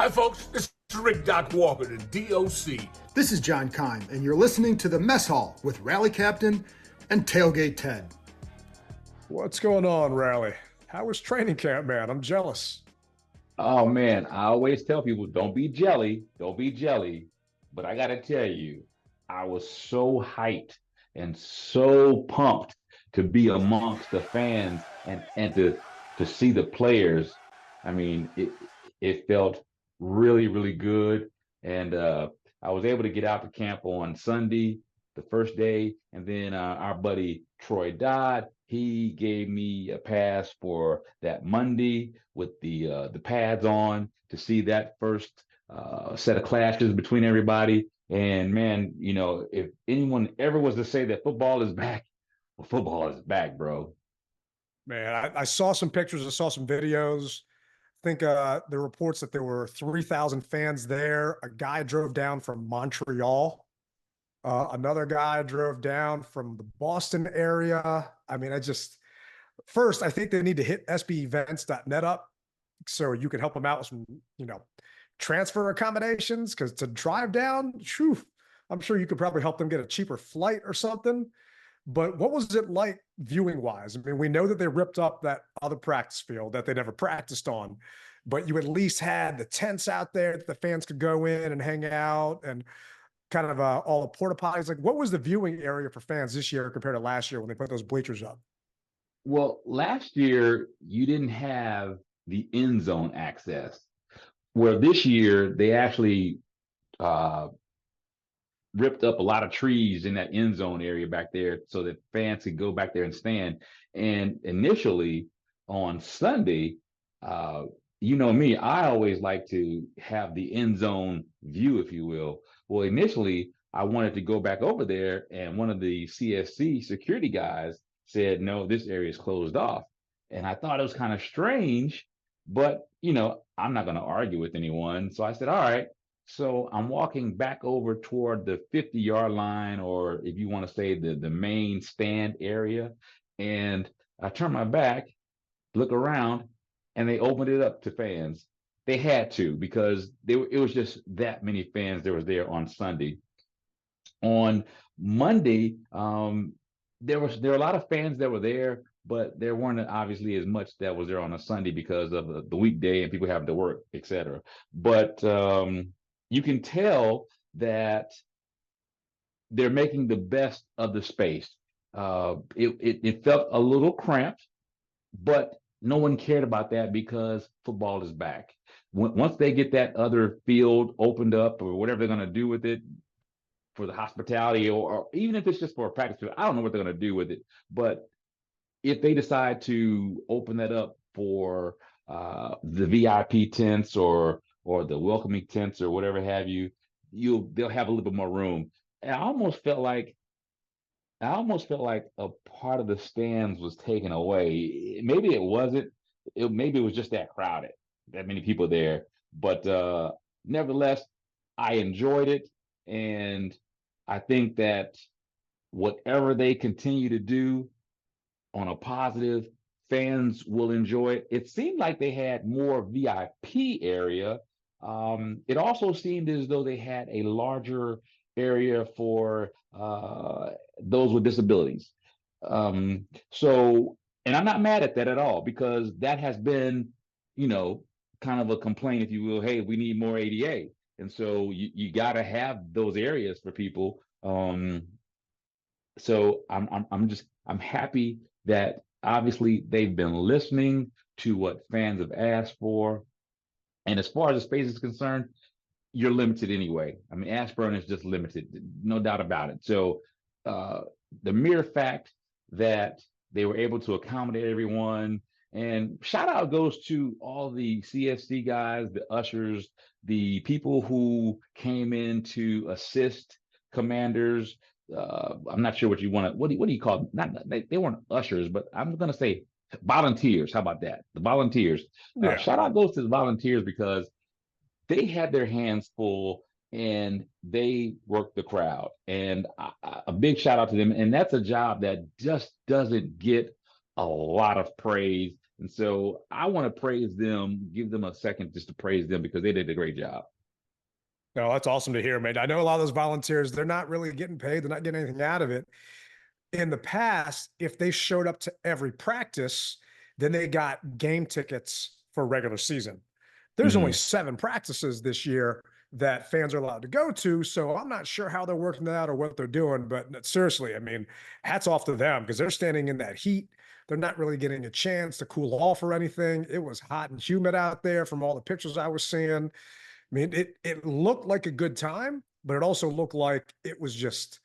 Hi, folks. This is Rick Doc Walker, the DOC. This is John Kime, and you're listening to the Mess Hall with Rally Captain and Tailgate Ted. What's going on, Rally? How was training camp, man? I'm jealous. Oh man, I always tell people, don't be jelly, don't be jelly. But I gotta tell you, I was so hyped and so pumped to be amongst the fans and to see the players. I mean, it felt really, really good. And I was able to get out to camp on Sunday, the first day, and then our buddy Troy Dodd, he gave me a pass for that Monday with the pads on to see that first set of clashes between everybody. And man, you know, if anyone ever was to say that football is back, well, football is back, bro. Man, I saw some pictures, I saw some videos. I think there were reports that there were 3,000 fans there. A guy drove down from Montreal. Another guy drove down from the Boston area. I mean, first, I think they need to hit sbevents.net up so you can help them out with some, transfer accommodations, because to drive down, I'm sure you could probably help them get a cheaper flight or something. But what was it like viewing wise? I mean, we know that they ripped up that other practice field that they never practiced on, but you at least had the tents out there that the fans could go in and hang out, and kind of all the porta potties. Like, what was the viewing area for fans this year compared to last year when they put those bleachers up? Well, last year you didn't have the end zone access, where this year they actually ripped up a lot of trees in that end zone area back there so that fans could go back there and stand. And initially on Sunday, you know me, I always like to have the end zone view, if you will. Well, initially I wanted to go back over there, and one of the CSC security guys said, no, this area is closed off. And I thought it was kind of strange, but I'm not going to argue with anyone. So I said, all right. So I'm walking back over toward the 50-yard line, or if you want to say the main stand area. And I turn my back, look around, and they opened it up to fans. They had to, because it was just that many fans that was there on Sunday. On Monday, there were a lot of fans that were there, but there weren't obviously as much that was there on a Sunday because of the weekday and people having to work, etc. But you can tell that they're making the best of the space. It felt a little cramped, but no one cared about that because football is back. Once they get that other field opened up, or whatever they're going to do with it for the hospitality, or even if it's just for a practice field, I don't know what they're going to do with it. But if they decide to open that up for the VIP tents or the welcoming tents or whatever have you, they'll have a little bit more room. And I almost felt like a part of the stands was taken away. Maybe it wasn't. Maybe it was just that crowded, that many people there. But nevertheless, I enjoyed it, and I think that whatever they continue to do on a positive, fans will enjoy it. It seemed like they had more VIP area. It also seemed as though they had a larger area for those with disabilities. And I'm not mad at that at all, because that has been, kind of a complaint, if you will. Hey, we need more ADA. And so you got to have those areas for people. So I'm happy that obviously they've been listening to what fans have asked for. And as far as the space is concerned, you're limited anyway. I mean, Ashburn is just limited, no doubt about it. So the mere fact that they were able to accommodate everyone, and shout out goes to all the CSC guys, the ushers, the people who came in to assist commanders. I'm not sure what you want to, what do you call them? They weren't ushers, but I'm going to say volunteers. How about that? The volunteers. Yeah. Shout out goes to the volunteers, because they had their hands full and they worked the crowd. And a big shout out to them. And that's a job that just doesn't get a lot of praise. And so I want to praise them, give them a second just to praise them because they did a great job. No, that's awesome to hear, man. I know a lot of those volunteers, they're not really getting paid. They're not getting anything out of it. In the past, if they showed up to every practice, then they got game tickets for regular season. There's only Mhm. 7 practices this year that fans are allowed to go to. So I'm not sure how they're working that out or what they're doing. But seriously, I mean, hats off to them because they're standing in that heat. They're not really getting a chance to cool off or anything. It was hot and humid out there from all the pictures I was seeing. I mean, it looked like a good time, but it also looked like it was just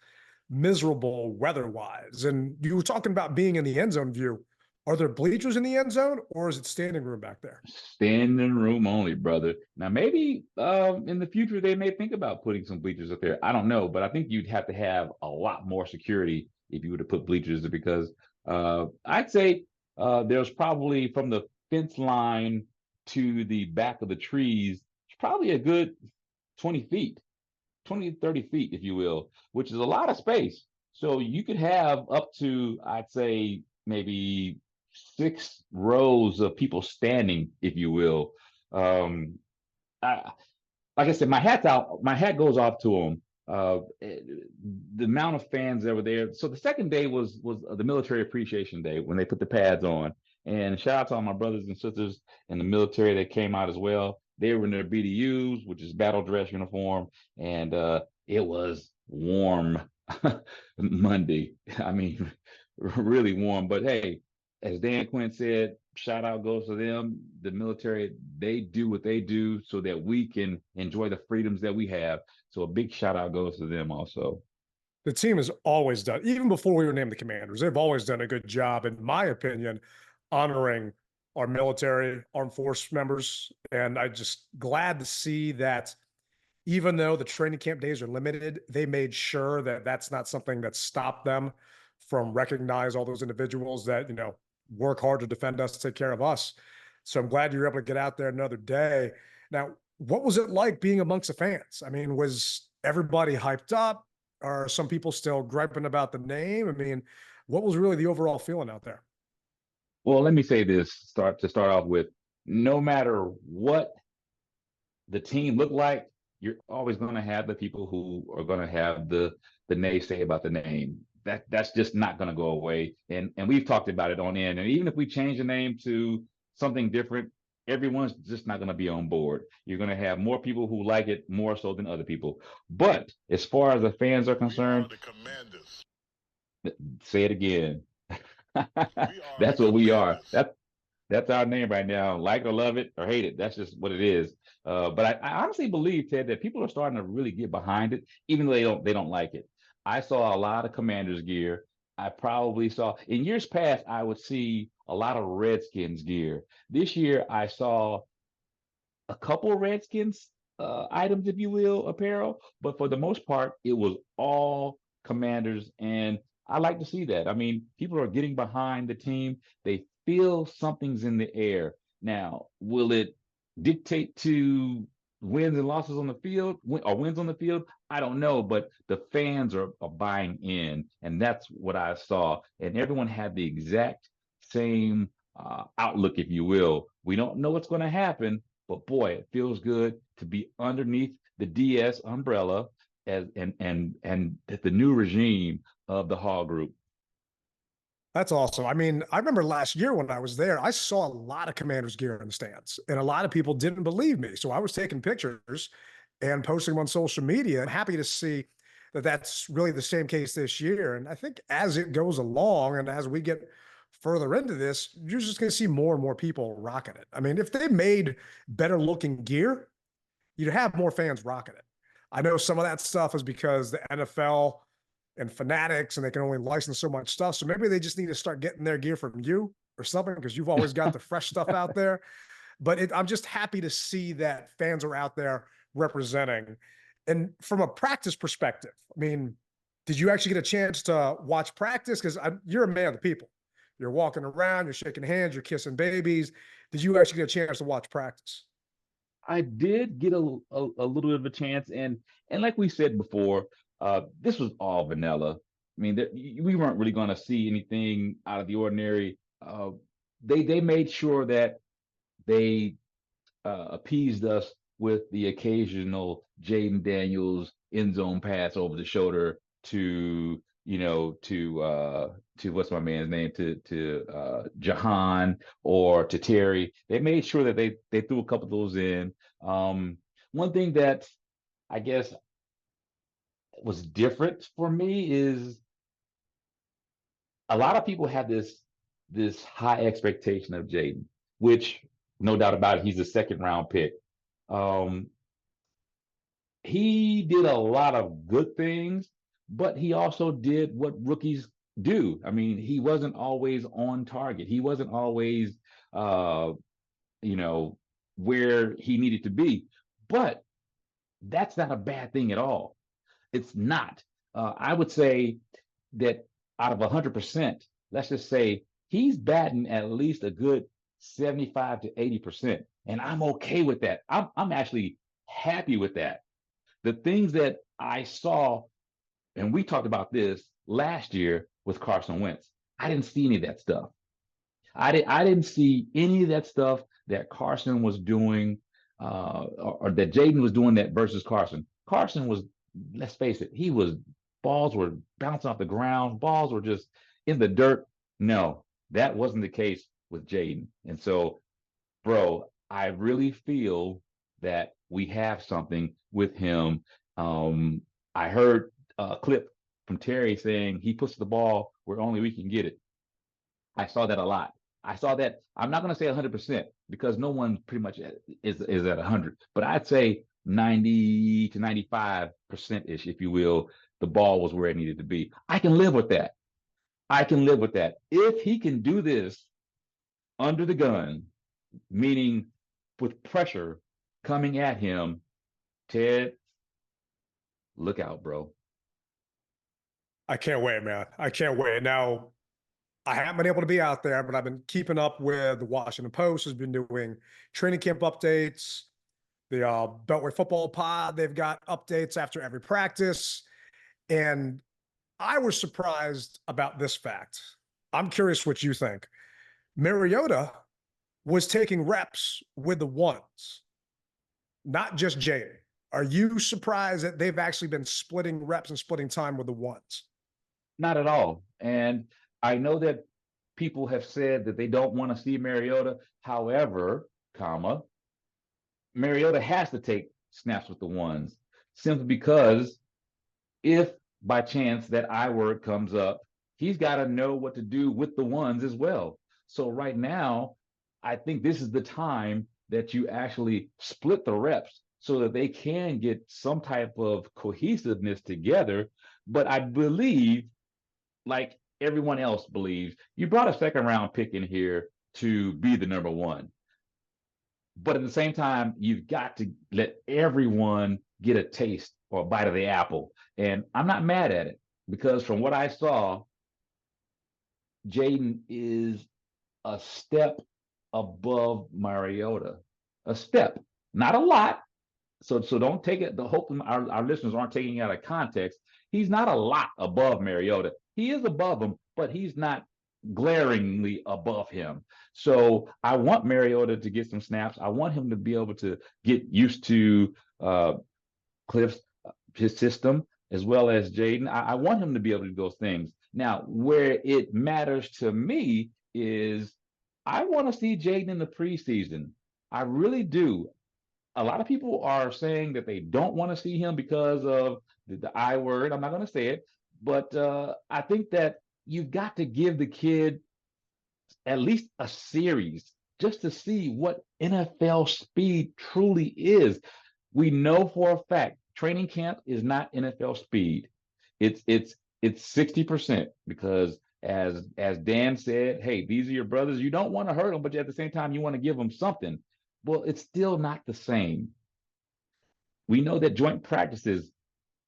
miserable weather-wise. And you were talking about being in the end zone view. Are there bleachers in the end zone, or is it standing room back there? Standing room only, brother. Now, maybe in the future they may think about putting some bleachers up there. I don't know, but I think you'd have to have a lot more security if you were to put bleachers because I'd say there's probably from the fence line to the back of the trees, it's probably a good 20 feet, 20 to 30 feet, if you will, which is a lot of space. So you could have up to, I'd say, maybe 6 rows of people standing, if you will. Um, I, like I said, my hat's out. My hat goes off to them. The amount of fans that were there. So the second day was the military appreciation day when they put the pads on. And shout out to all my brothers and sisters in the military that came out as well. They were in their BDUs, which is battle dress uniform, and it was warm Monday. I mean, really warm. But hey, as Dan Quinn said, shout out goes to them, the military. They do what they do so that we can enjoy the freedoms that we have. So a big shout out goes to them also. The team has always done, even before we were named the Commanders, they've always done a good job, in my opinion, honoring our military, armed force members. And I just glad to see that even though the training camp days are limited, they made sure that that's not something that stopped them from recognize all those individuals that, work hard to defend us, take care of us. So I'm glad you were able to get out there another day. Now, what was it like being amongst the fans? I mean, was everybody hyped up? Are some people still griping about the name? I mean, what was really the overall feeling out there? Well, let me say this start off with no matter what the team looked like, you're always going to have the people who are going to have the naysay about the name. That's just not going to go away. And we've talked about it on end. And even if we change the name to something different, everyone's just not going to be on board. You're going to have more people who like it more so than other people. But as far as the fans are concerned, the Commanders. say it again. We are the That's what we are. Commanders. That's our name right now. Like or love it or hate it. That's just what it is. But I honestly believe, Ted, that people are starting to really get behind it, even though they don't like it. I saw a lot of Commanders gear. I probably saw in years past, I would see a lot of Redskins gear. This year I saw a couple Redskins items, if you will, apparel, but for the most part, it was all Commanders, and I like to see that. I mean, people are getting behind the team. They feel something's in the air. Now, will it dictate to wins and losses on the field or wins on the field? I don't know, but the fans are buying in, and that's what I saw. And everyone had the exact same outlook, if you will. We don't know what's going to happen, but boy, it feels good to be underneath the DS umbrella as and the new regime of the Hall Group. That's awesome. I mean, I remember last year when I was there, I saw a lot of Commanders gear in the stands, and a lot of people didn't believe me. So I was taking pictures and posting them on social media. I'm happy to see that that's really the same case this year. And I think as it goes along and as we get further into this, you're just going to see more and more people rocking it. I mean, if they made better looking gear, you'd have more fans rocking it. I know some of that stuff is because the NFL and fanatics and they can only license so much stuff. So maybe they just need to start getting their gear from you or something because you've always got the fresh stuff out there. But I'm just happy to see that fans are out there representing. And from a practice perspective, I mean, did you actually get a chance to watch practice? Because you're a man of the people. You're walking around, you're shaking hands, you're kissing babies. Did you actually get a chance to watch practice? I did get a little bit of a chance, and like we said before, this was all vanilla. I mean, we weren't really going to see anything out of the ordinary. they made sure that they appeased us with the occasional Jayden Daniels end zone pass over the shoulder to to what's my man's name, to Jahan or to Terry. They made sure that they threw a couple of those in. One thing that I guess was different for me is a lot of people had this high expectation of Jayden, which no doubt about it, he's a second round pick. Um, he did a lot of good things, but he also did what rookies do. I mean, he wasn't always on target. He wasn't always, uh, you know, where he needed to be. But that's not a bad thing at all. It's not. I would say that out of 100%, let's just say he's batting at least a good 75 to 80%. And I'm okay with that. I'm actually happy with that. The things that I saw, and we talked about this last year with Carson Wentz, I didn't see any of that stuff. I didn't see any of that stuff that Carson was doing, or that Jayden was doing that versus Carson. Carson was, let's face it, balls were bouncing off the ground, balls were just in the dirt. No, that wasn't the case with Jayden. And so, bro, I really feel that we have something with him. I heard a clip from Terry saying he puts the ball where only we can get it. I saw that a lot. I saw that. I'm not going to say 100% because no one pretty much is at 100, but I'd say 90 to 95% ish, if you will. The ball was where it needed to be. I can live with that. I can live with that. If he can do this under the gun, meaning with pressure coming at him, Ted, look out, bro. I can't wait, man. I can't wait. Now, I haven't been able to be out there, but I've been keeping up with the Washington Post, has been doing training camp updates. The Beltway Football Pod, they've got updates after every practice. And I was surprised about this fact. I'm curious what you think. Mariota was taking reps with the ones, not just Jayden. Are you surprised that they've actually been splitting reps and splitting time with the ones? Not at all. And I know that people have said that they don't want to see Mariota. However, Mariota has to take snaps with the ones simply because if by chance that I word comes up, he's got to know what to do with the ones as well. So right now, I think this is the time that you actually split the reps so that they can get some type of cohesiveness together. But I believe, like everyone else believes, you brought a second round pick in here to be the number one. But at the same time, you've got to let everyone get a taste or a bite of the apple. And I'm not mad at it because from what I saw, Jayden is a step above Mariota. A step, not a lot. So don't take it. The hope our listeners aren't taking it out of context. He's not a lot above Mariota. He is above him, but he's not glaringly above him. So I want Mariota to get some snaps. I want him to be able to get used to Cliff's his system as well as Jayden. I want him to be able to do those things. Now, where it matters to me is I want to see Jayden in the preseason. I really do. A lot of people are saying that they don't want to see him because of the I word. I'm not going to say it, but I think that you've got to give the kid at least a series just to see what NFL speed truly is. We know for a fact training camp is not NFL speed. It's 60% because as Dan said, hey, these are your brothers. You don't want to hurt them, but at the same time, you want to give them something. Well, it's still not the same. We know that joint practices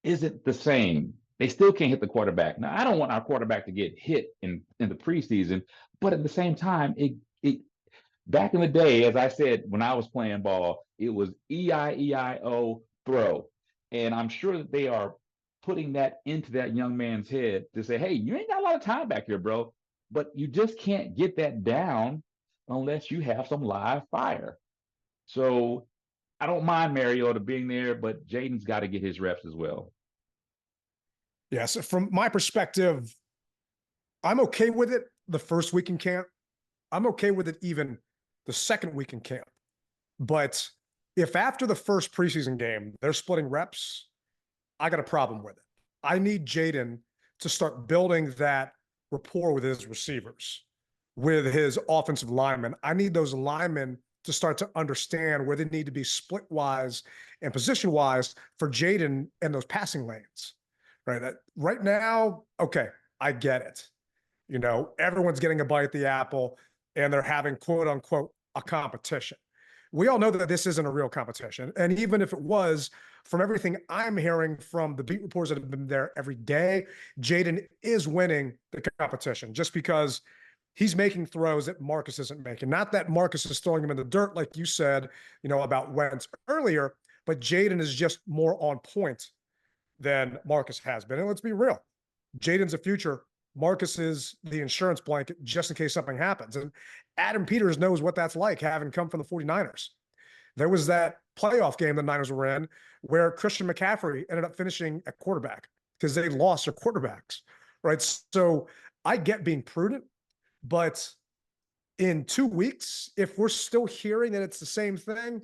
isn't the same. They still can't hit the quarterback. Now, I don't want our quarterback to get hit in the preseason, but at the same time, it back in the day, as I said, when I was playing ball, it was EIEIO throw. And I'm sure that they are putting that into that young man's head to say, hey, you ain't got a lot of time back here, bro. But you just can't get that down unless you have some live fire. So I don't mind Mariota being there, but Jayden's got to get his reps as well. Yes, from my perspective, I'm okay with it the first week in camp. I'm okay with it even the second week in camp. But if after the first preseason game they're splitting reps, I got a problem with it. I need Jayden to start building that rapport with his receivers, with his offensive linemen. I need those linemen to start to understand where they need to be split wise and position wise for Jayden and those passing lanes. Right. Right now, okay, I get it. You know, everyone's getting a bite at the apple and they're having quote unquote a competition. We all know that this isn't a real competition. And even if it was, from everything I'm hearing from the beat reporters that have been there every day, Jayden is winning the competition just because he's making throws that Marcus isn't making. Not that Marcus is throwing him in the dirt, like you said, you know, about Wentz earlier, but Jayden is just more on point than Marcus has been. And let's be real, Jayden's a future. Marcus is the insurance blanket just in case something happens. And Adam Peters knows what that's like, having come from the 49ers. There was that playoff game the Niners were in where Christian McCaffrey ended up finishing at quarterback because they lost their quarterbacks, right? So I get being prudent, but in 2 weeks, if we're still hearing that it's the same thing,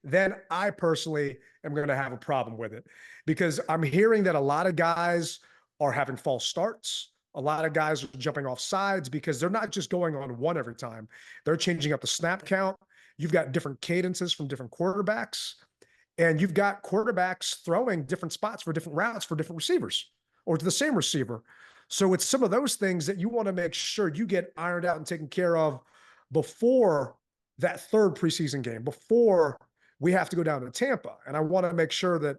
then I personally am going to have a problem with it because I'm hearing that a lot of guys are having false starts. A lot of guys are jumping off sides because they're not just going on one every time. They're changing up the snap count. You've got different cadences from different quarterbacks, and you've got quarterbacks throwing different spots for different routes for different receivers or to the same receiver. So it's some of those things that you want to make sure you get ironed out and taken care of before that third preseason game, before we have to go down to Tampa. And I want to make sure that,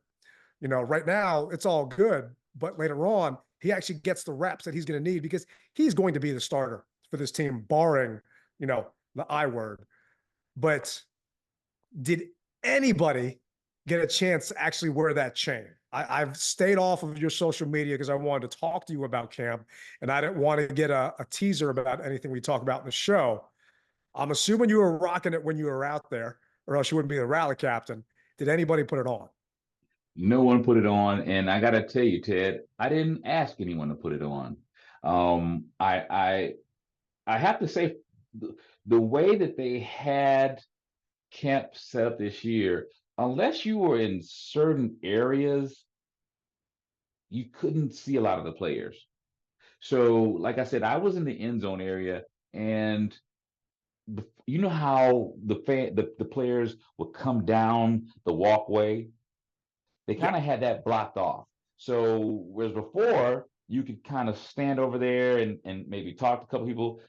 you know, right now it's all good, but later on, he actually gets the reps that he's going to need because he's going to be the starter for this team, barring, you know, the I word. But did anybody get a chance to actually wear that chain? I've stayed off of your social media because I wanted to talk to you about camp, and I didn't want to get a teaser about anything we talk about in the show. I'm assuming you were rocking it when you were out there, or else you wouldn't be the rally captain. Did anybody put it on? No one put it on, and I gotta tell you, Ted, I didn't ask anyone to put it on. I have to say, the way that they had camp set up this year, unless you were in certain areas, you couldn't see a lot of the players. So, like I said, I was in the end zone area, and you know how the players would come down the walkway. They Yeah. kind of had that blocked off. So whereas before you could kind of stand over there and maybe talk to a couple people,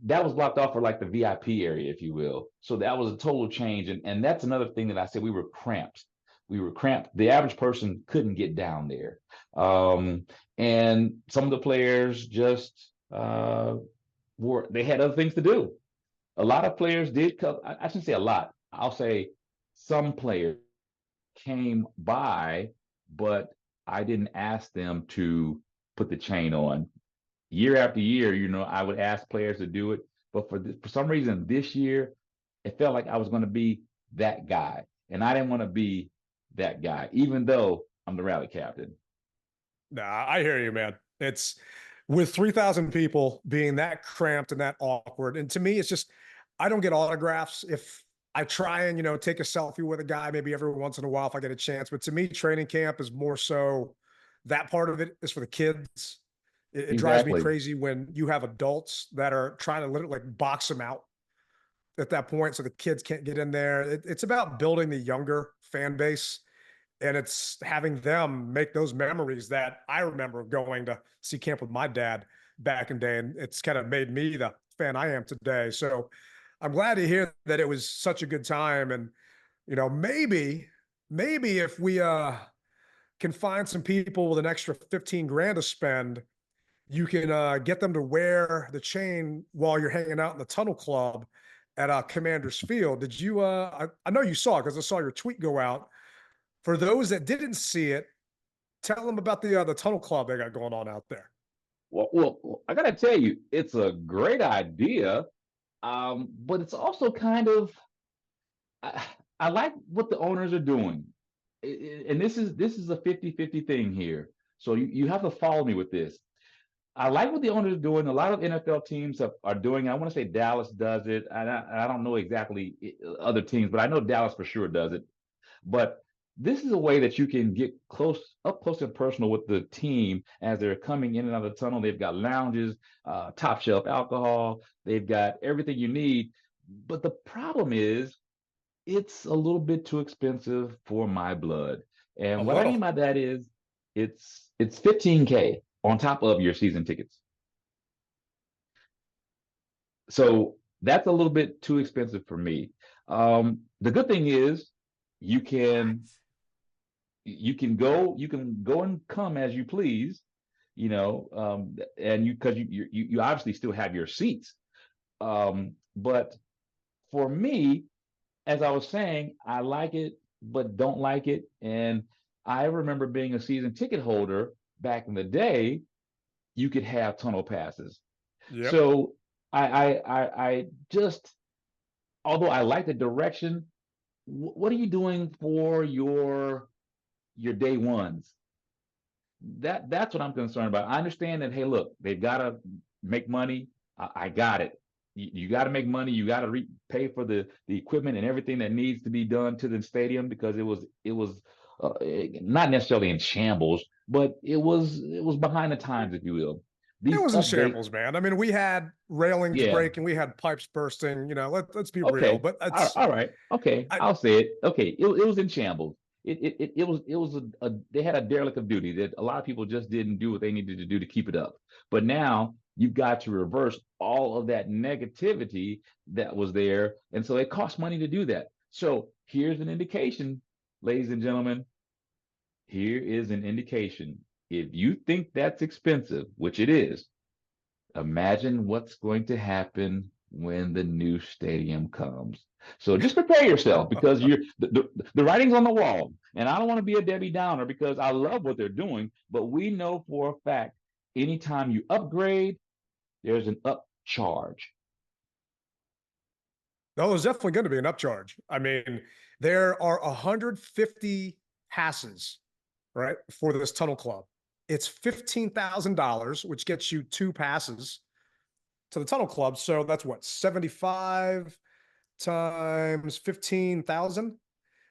that was blocked off for like the VIP area, if you will. So that was a total change. And that's another thing that I said, we were cramped. We were cramped. The average person couldn't get down there. And some of the players just they had other things to do. A lot of players did come. I shouldn't say a lot. I'll say some players came by, but I didn't ask them to put the chain on. Year after year, you know, I would ask players to do it, but for some reason this year, it felt like I was going to be that guy, and I didn't want to be that guy, even though I'm the rally captain. Nah, I hear you, man. It's with 3,000 people being that cramped and that awkward. And to me, it's just, I don't get autographs. If I try and, you know, take a selfie with a guy, maybe every once in a while if I get a chance. But to me, training camp is more so that part of it is for the kids. It drives me Exactly. crazy when you have adults that are trying to literally like box them out at that point so the kids can't get in there. It's about building the younger fan base and it's having them make those memories that I remember going to see camp with my dad back in the day. And it's kind of made me the fan I am today. So I'm glad to hear that it was such a good time. And, you know, maybe if we can find some people with an extra 15 grand to spend, you can get them to wear the chain while you're hanging out in the tunnel club at Commander's Field. Did you, I know you saw it because I saw your tweet go out. For those that didn't see it, tell them about the tunnel club they got going on out there. Well, I gotta tell you, it's a great idea. But it's also kind of I, I like what the owners are doing. And this is a 50-50 thing here. So you have to follow me with this. I like what the owners are doing. A lot of NFL teams are doing. I want to say Dallas does it. I don't know exactly other teams, but I know Dallas for sure does it. But this is a way that you can get up close and personal with the team as they're coming in and out of the tunnel. They've got lounges, top shelf alcohol. They've got everything you need. But the problem is, it's a little bit too expensive for my blood. A And what I mean little. by that is, it's 15K on top of your season tickets. So that's a little bit too expensive for me. The good thing is you can you can go and come as you please, and because you obviously still have your seats. But for me, as I was saying, I like it but don't like it. And I remember being a season ticket holder back in the day. You could have tunnel passes. Yep. So I just, although I like the direction, what are you doing for your day ones? That's what I'm concerned about. I understand that. Hey, look, they've got to make money. I got it. You got to make money. You got to pay for the equipment and everything that needs to be done to the stadium, because it was not necessarily in shambles, but it was behind the times, if you will. It These was in updates, shambles, man. I mean, we had railings yeah. breaking, we had pipes bursting. Let's be real. Okay. But All right. Okay. I, I'll say it. Okay. It was in shambles. It was they had a derelict of duty that a lot of people just didn't do what they needed to do to keep it up. But now you've got to reverse all of that negativity that was there. And so it costs money to do that. So here's an indication, ladies and gentlemen. Here is an indication. If you think that's expensive, which it is, imagine what's going to happen when the new stadium comes. So just prepare yourself, because the writing's on the wall. And I don't want to be a Debbie Downer, because I love what they're doing, but we know for a fact anytime you upgrade, there's an upcharge. no, there's definitely going to be an upcharge. I mean, there are 150 passes, right, for this tunnel club. It's $15,000, which gets you 2 passes to the tunnel club. So that's what, 75 times 15,000?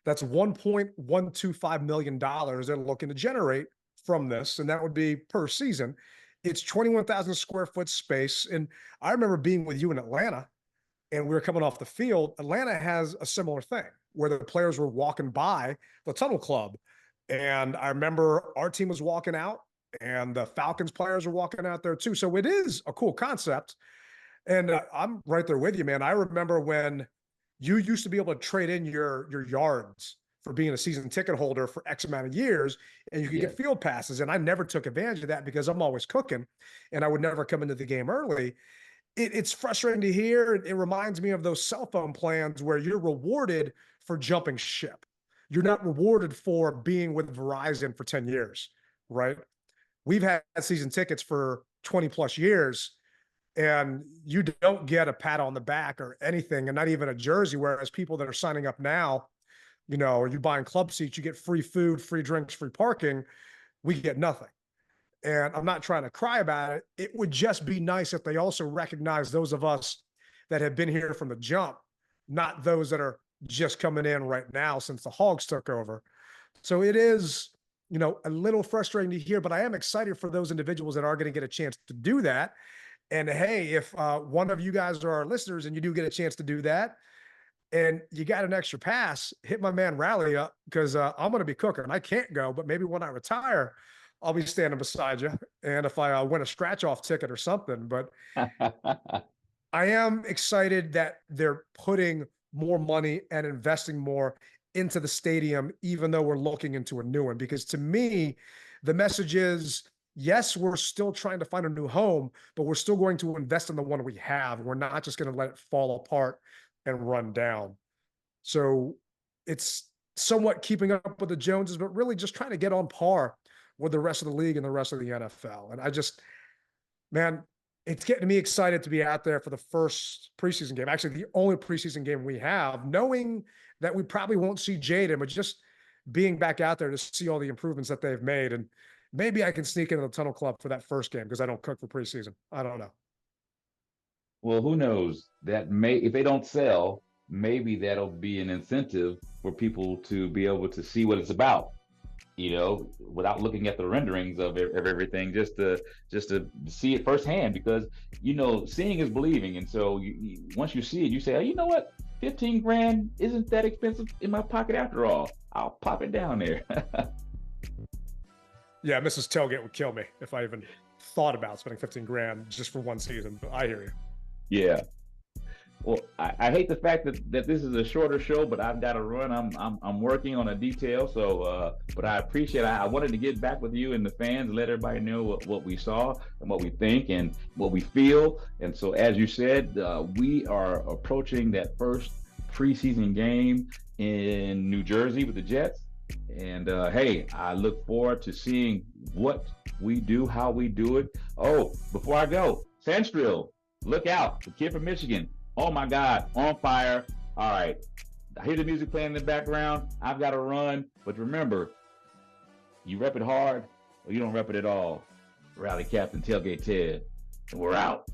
That's $1.125 million they're looking to generate from this. And that would be per season. It's 21,000 square foot space. And I remember being with you in Atlanta, and we were coming off the field. Atlanta has a similar thing where the players were walking by the tunnel club. And I remember our team was walking out, and the Falcons players were walking out there too. So it is a cool concept. And I'm right there with you, man. I remember when you used to be able to trade in your yards for being a season ticket holder for X amount of years, and you could Yeah. get field passes. And I never took advantage of that because I'm always cooking, and I would never come into the game early. It's frustrating to hear. It reminds me of those cell phone plans where you're rewarded for jumping ship. You're not rewarded for being with Verizon for 10 years, right? We've had season tickets for 20 plus years, and you don't get a pat on the back or anything, and not even a jersey. Whereas people that are signing up now, or you buying club seats, you get free food, free drinks, free parking. We get nothing. And I'm not trying to cry about it. It would just be nice if they also recognize those of us that have been here from the jump, not those that are just coming in right now since the Hogs took over. So it is, a little frustrating to hear, but I am excited for those individuals that are going to get a chance to do that. And hey, if one of you guys are our listeners and you do get a chance to do that, and you got an extra pass, hit my man Rally up, because I'm going to be cooking. I can't go, but maybe when I retire, I'll be standing beside you. And if I win a scratch off ticket or something, but I am excited that they're putting more money and investing more into the stadium, even though we're looking into a new one. Because to me, the message is, yes, we're still trying to find a new home, but we're still going to invest in the one we have. We're not just going to let it fall apart and run down. So it's somewhat keeping up with the Joneses, but really just trying to get on par with the rest of the league and the rest of the NFL. And man, it's getting me excited to be out there for the first preseason game. Actually, the only preseason game we have, knowing that we probably won't see Jayden, but just being back out there to see all the improvements that they've made. And maybe I can sneak into the Tunnel Club for that first game because I don't cook for preseason. I don't know. Well, who knows? That may, if they don't sell, maybe that'll be an incentive for people to be able to see what it's about, without looking at the renderings of everything, just to see it firsthand, because seeing is believing. And so once you see it, you say, oh, you know what, 15 grand isn't that expensive in my pocket after all. I'll pop it down there. Yeah, Mrs. Tailgate would kill me if I even thought about spending 15 grand just for one season, but I hear you. Yeah. Well, I hate the fact that this is a shorter show, but I've got to run. I'm working on a detail, so but I appreciate it. I wanted to get back with you and the fans, let everybody know what we saw and what we think and what we feel. And so, as you said, we are approaching that first preseason game in New Jersey with the Jets. And hey, I look forward to seeing what we do, how we do it. Oh, before I go, Sandstrill, look out, the kid from Michigan. Oh my God, on fire. All right. I hear the music playing in the background. I've got to run. But remember, you rep it hard or you don't rep it at all. Rally Captain Tailgate Ted. And we're out.